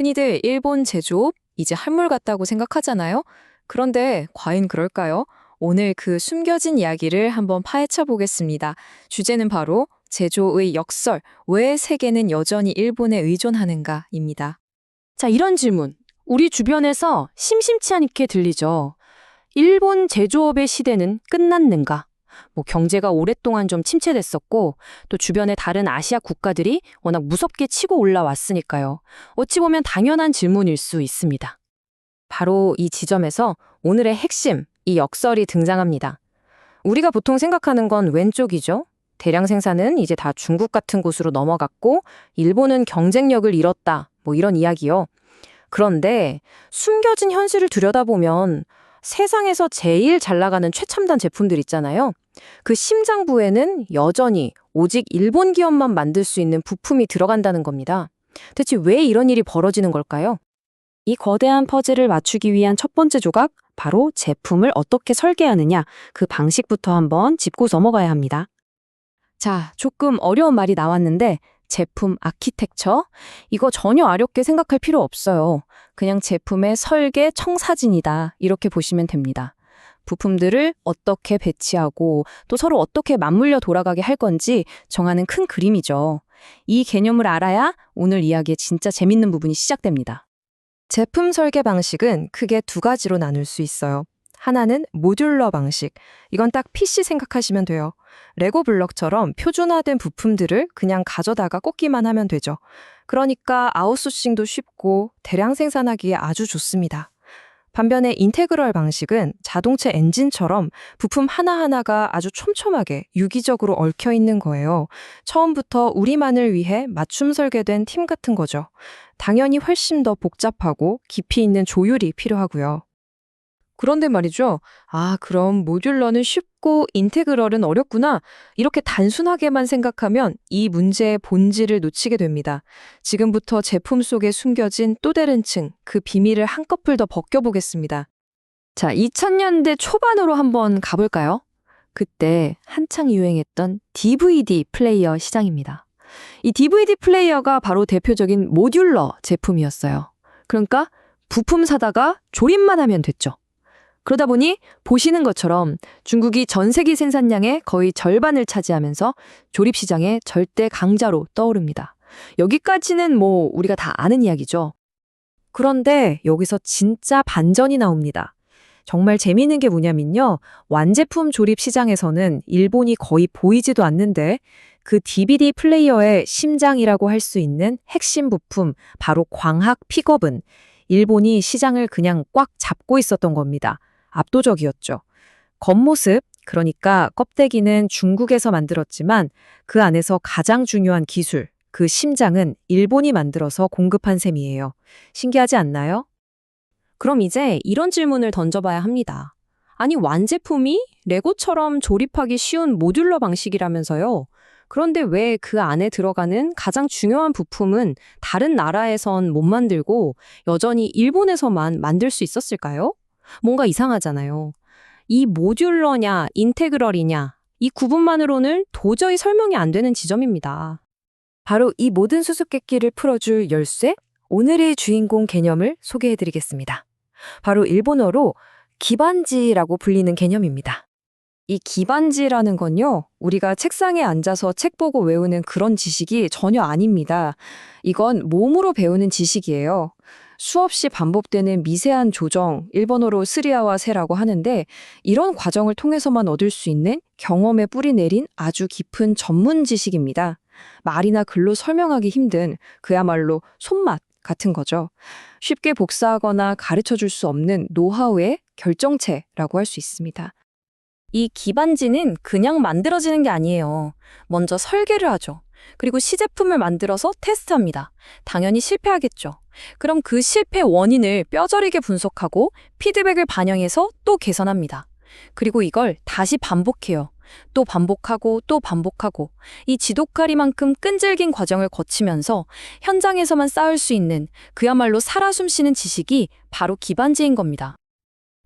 흔히들 일본 제조업, 이제 한물 같다고 생각하잖아요. 그런데 과연 그럴까요? 오늘 그 숨겨진 이야기를 한번 파헤쳐 보겠습니다. 주제는 바로 제조의 역설, 왜 세계는 여전히 일본에 의존하는가입니다. 자, 이런 질문. 우리 주변에서 심심치 않게 들리죠. 일본 제조업의 시대는 끝났는가? 경제가 오랫동안 좀 침체됐었고, 또 주변의 다른 아시아 국가들이 워낙 무섭게 치고 올라왔으니까요. 어찌 보면 당연한 질문일 수 있습니다. 바로 이 지점에서 오늘의 핵심, 이 역설이 등장합니다. 우리가 보통 생각하는 건 왼쪽이죠. 대량 생산은 이제 다 중국 같은 곳으로 넘어갔고, 일본은 경쟁력을 잃었다. 이런 이야기요. 그런데 숨겨진 현실을 들여다보면 세상에서 제일 잘 나가는 최첨단 제품들 있잖아요. 그 심장부에는 여전히 오직 일본 기업만 만들 수 있는 부품이 들어간다는 겁니다. 대체 왜 이런 일이 벌어지는 걸까요? 이 거대한 퍼즐을 맞추기 위한 첫 번째 조각, 바로 제품을 어떻게 설계하느냐, 그 방식부터 한번 짚고 넘어가야 합니다. 자, 조금 어려운 말이 나왔는데 제품 아키텍처? 이거 전혀 어렵게 생각할 필요 없어요. 그냥 제품의 설계 청사진이다. 이렇게 보시면 됩니다. 부품들을 어떻게 배치하고 또 서로 어떻게 맞물려 돌아가게 할 건지 정하는 큰 그림이죠. 이 개념을 알아야 오늘 이야기의 진짜 재밌는 부분이 시작됩니다. 제품 설계 방식은 크게 두 가지로 나눌 수 있어요. 하나는 모듈러 방식. 이건 딱 PC 생각하시면 돼요. 레고 블럭처럼 표준화된 부품들을 그냥 가져다가 꽂기만 하면 되죠. 그러니까 아웃소싱도 쉽고 대량 생산하기에 아주 좋습니다. 반면에 인테그럴 방식은 자동차 엔진처럼 부품 하나하나가 아주 촘촘하게 유기적으로 얽혀 있는 거예요. 처음부터 우리만을 위해 맞춤 설계된 팀 같은 거죠. 당연히 훨씬 더 복잡하고 깊이 있는 조율이 필요하고요. 그런데 말이죠. 그럼 모듈러는 쉽고 인테그럴은 어렵구나. 이렇게 단순하게만 생각하면 이 문제의 본질을 놓치게 됩니다. 지금부터 제품 속에 숨겨진 또 다른 층, 그 비밀을 한꺼풀 더 벗겨보겠습니다. 자, 2000년대 초반으로 한번 가볼까요? 그때 한창 유행했던 DVD 플레이어 시장입니다. 이 DVD 플레이어가 바로 대표적인 모듈러 제품이었어요. 그러니까 부품 사다가 조립만 하면 됐죠. 그러다 보니 보시는 것처럼 중국이 전 세계 생산량의 거의 절반을 차지하면서 조립 시장의 절대 강자로 떠오릅니다. 여기까지는 우리가 다 아는 이야기죠. 그런데 여기서 진짜 반전이 나옵니다. 정말 재미있는 게 뭐냐면요. 완제품 조립 시장에서는 일본이 거의 보이지도 않는데 그 DVD 플레이어의 심장이라고 할 수 있는 핵심 부품, 바로 광학 픽업은 일본이 시장을 그냥 꽉 잡고 있었던 겁니다. 압도적이었죠. 겉모습, 그러니까 껍데기는 중국에서 만들었지만 그 안에서 가장 중요한 기술, 그 심장은 일본이 만들어서 공급한 셈이에요. 신기하지 않나요? 그럼 이제 이런 질문을 던져봐야 합니다. 아니, 완제품이 레고처럼 조립하기 쉬운 모듈러 방식이라면서요? 그런데 왜 그 안에 들어가는 가장 중요한 부품은 다른 나라에선 못 만들고 여전히 일본에서만 만들 수 있었을까요? 뭔가 이상하잖아요. 이 모듈러냐, 인테그럴이냐, 이 구분만으로는 도저히 설명이 안 되는 지점입니다. 바로 이 모든 수수께끼를 풀어줄 열쇠, 오늘의 주인공 개념을 소개해드리겠습니다. 바로 일본어로 기반지라고 불리는 개념입니다. 이 기반지라는 건요, 우리가 책상에 앉아서 책 보고 외우는 그런 지식이 전혀 아닙니다. 이건 몸으로 배우는 지식이에요. 수없이 반복되는 미세한 조정, 일본어로 스리아와 세라고 하는데 이런 과정을 통해서만 얻을 수 있는 경험에 뿌리 내린 아주 깊은 전문 지식입니다. 말이나 글로 설명하기 힘든 그야말로 손맛 같은 거죠. 쉽게 복사하거나 가르쳐줄 수 없는 노하우의 결정체라고 할 수 있습니다. 이 기반지는 그냥 만들어지는 게 아니에요. 먼저 설계를 하죠. 그리고 시제품을 만들어서 테스트합니다. 당연히 실패하겠죠. 그럼 그 실패 원인을 뼈저리게 분석하고 피드백을 반영해서 또 개선합니다. 그리고 이걸 다시 반복해요. 또 반복하고 또 반복하고 이 지독가리만큼 끈질긴 과정을 거치면서 현장에서만 쌓을 수 있는 그야말로 살아 숨쉬는 지식이 바로 기반지인 겁니다.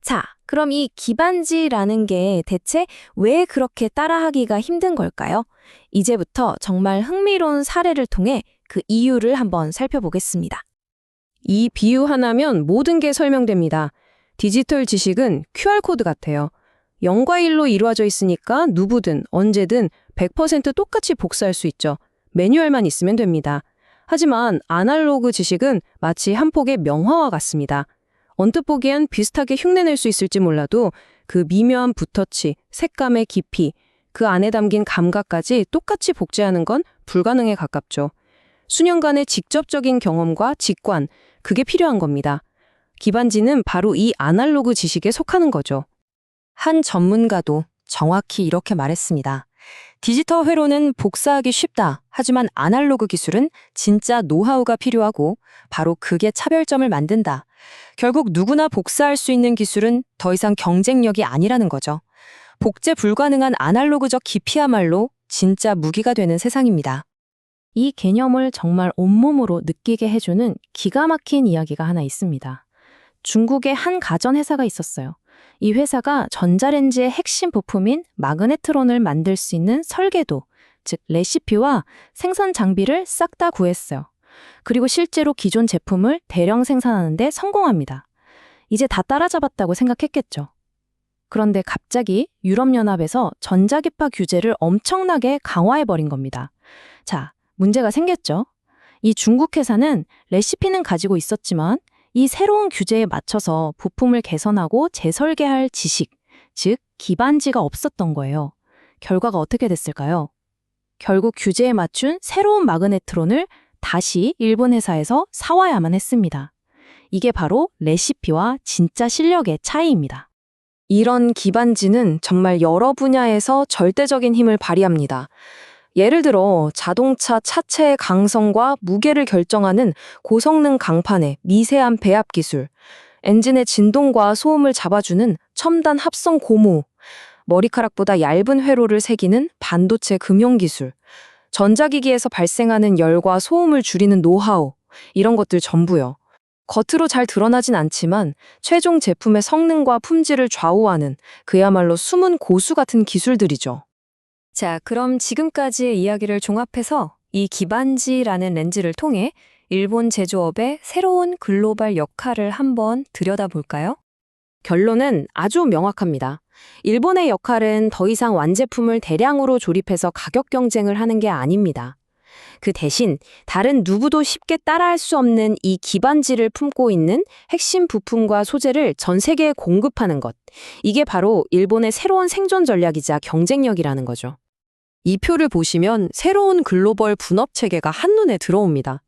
자, 그럼 이 기반지라는 게 대체 왜 그렇게 따라하기가 힘든 걸까요? 이제부터 정말 흥미로운 사례를 통해 그 이유를 한번 살펴보겠습니다. 이 비유 하나면 모든 게 설명됩니다. 디지털 지식은 QR코드 같아요. 0과 1로 이루어져 있으니까 누구든 언제든 100% 똑같이 복사할 수 있죠. 매뉴얼만 있으면 됩니다. 하지만 아날로그 지식은 마치 한 폭의 명화와 같습니다. 언뜻 보기엔 비슷하게 흉내낼 수 있을지 몰라도 그 미묘한 붓터치, 색감의 깊이, 그 안에 담긴 감각까지 똑같이 복제하는 건 불가능에 가깝죠. 수년간의 직접적인 경험과 직관, 그게 필요한 겁니다. 기반지는 바로 이 아날로그 지식에 속하는 거죠. 한 전문가도 정확히 이렇게 말했습니다. 디지털 회로는 복사하기 쉽다. 하지만 아날로그 기술은 진짜 노하우가 필요하고 바로 그게 차별점을 만든다. 결국 누구나 복사할 수 있는 기술은 더 이상 경쟁력이 아니라는 거죠. 복제 불가능한 아날로그적 깊이야말로 진짜 무기가 되는 세상입니다. 이 개념을 정말 온몸으로 느끼게 해주는 기가 막힌 이야기가 하나 있습니다. 중국의 한 가전회사가 있었어요. 이 회사가 전자레인지의 핵심 부품인 마그네트론을 만들 수 있는 설계도, 즉 레시피와 생산 장비를 싹 다 구했어요. 그리고 실제로 기존 제품을 대량 생산하는 데 성공합니다. 이제 다 따라잡았다고 생각했겠죠. 그런데 갑자기 유럽연합에서 전자기파 규제를 엄청나게 강화해버린 겁니다. 자, 문제가 생겼죠. 이 중국 회사는 레시피는 가지고 있었지만 이 새로운 규제에 맞춰서 부품을 개선하고 재설계할 지식, 즉 기반지가 없었던 거예요. 결과가 어떻게 됐을까요? 결국 규제에 맞춘 새로운 마그네트론을 다시 일본 회사에서 사와야만 했습니다. 이게 바로 레시피와 진짜 실력의 차이입니다. 이런 기반지는 정말 여러 분야에서 절대적인 힘을 발휘합니다. 예를 들어 자동차 차체의 강성과 무게를 결정하는 고성능 강판의 미세한 배합 기술, 엔진의 진동과 소음을 잡아주는 첨단 합성 고무, 머리카락보다 얇은 회로를 새기는 반도체 금용 기술, 전자기기에서 발생하는 열과 소음을 줄이는 노하우, 이런 것들 전부요. 겉으로 잘 드러나진 않지만 최종 제품의 성능과 품질을 좌우하는 그야말로 숨은 고수 같은 기술들이죠. 자, 그럼 지금까지의 이야기를 종합해서 이 기반지라는 렌즈를 통해 일본 제조업의 새로운 글로벌 역할을 한번 들여다볼까요? 결론은 아주 명확합니다. 일본의 역할은 더 이상 완제품을 대량으로 조립해서 가격 경쟁을 하는 게 아닙니다. 그 대신 다른 누구도 쉽게 따라할 수 없는 이 기반지를 품고 있는 핵심 부품과 소재를 전 세계에 공급하는 것. 이게 바로 일본의 새로운 생존 전략이자 경쟁력이라는 거죠. 이 표를 보시면 새로운 글로벌 분업 체계가 한눈에 들어옵니다.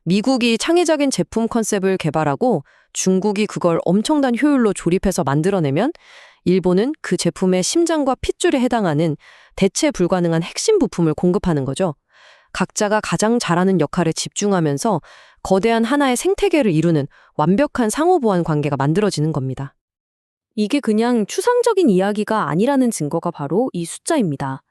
미국이 창의적인 제품 컨셉을 개발하고 중국이 그걸 엄청난 효율로 조립해서 만들어내면 일본은 그 제품의 심장과 핏줄에 해당하는 대체 불가능한 핵심 부품을 공급하는 거죠. 각자가 가장 잘하는 역할에 집중하면서 거대한 하나의 생태계를 이루는 완벽한 상호보완 관계가 만들어지는 겁니다. 이게 그냥 추상적인 이야기가 아니라는 증거가 바로 이 숫자입니다.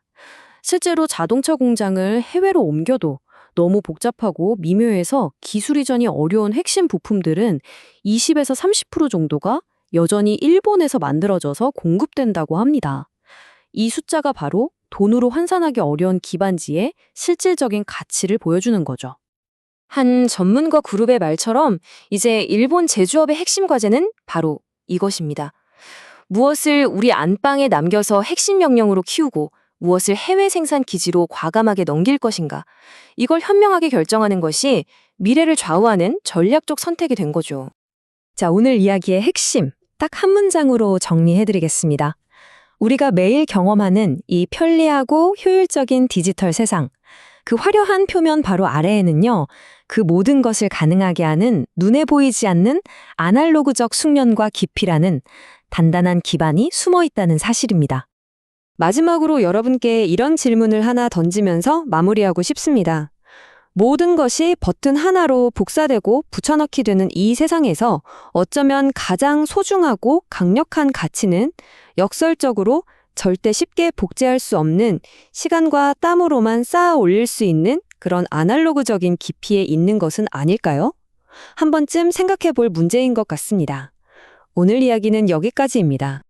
실제로 자동차 공장을 해외로 옮겨도 너무 복잡하고 미묘해서 기술 이전이 어려운 핵심 부품들은 20에서 30% 정도가 여전히 일본에서 만들어져서 공급된다고 합니다. 이 숫자가 바로 돈으로 환산하기 어려운 기반지의 실질적인 가치를 보여주는 거죠. 한 전문가 그룹의 말처럼 이제 일본 제조업의 핵심 과제는 바로 이것입니다. 무엇을 우리 안방에 남겨서 핵심 명령으로 키우고 무엇을 해외 생산 기지로 과감하게 넘길 것인가. 이걸 현명하게 결정하는 것이 미래를 좌우하는 전략적 선택이 된 거죠. 자, 오늘 이야기의 핵심 딱 한 문장으로 정리해드리겠습니다. 우리가 매일 경험하는 이 편리하고 효율적인 디지털 세상, 그 화려한 표면 바로 아래에는요, 그 모든 것을 가능하게 하는 눈에 보이지 않는 아날로그적 숙련과 깊이라는 단단한 기반이 숨어 있다는 사실입니다. 마지막으로 여러분께 이런 질문을 하나 던지면서 마무리하고 싶습니다. 모든 것이 버튼 하나로 복사되고 붙여넣기 되는 이 세상에서 어쩌면 가장 소중하고 강력한 가치는 역설적으로 절대 쉽게 복제할 수 없는 시간과 땀으로만 쌓아 올릴 수 있는 그런 아날로그적인 깊이에 있는 것은 아닐까요? 한 번쯤 생각해 볼 문제인 것 같습니다. 오늘 이야기는 여기까지입니다.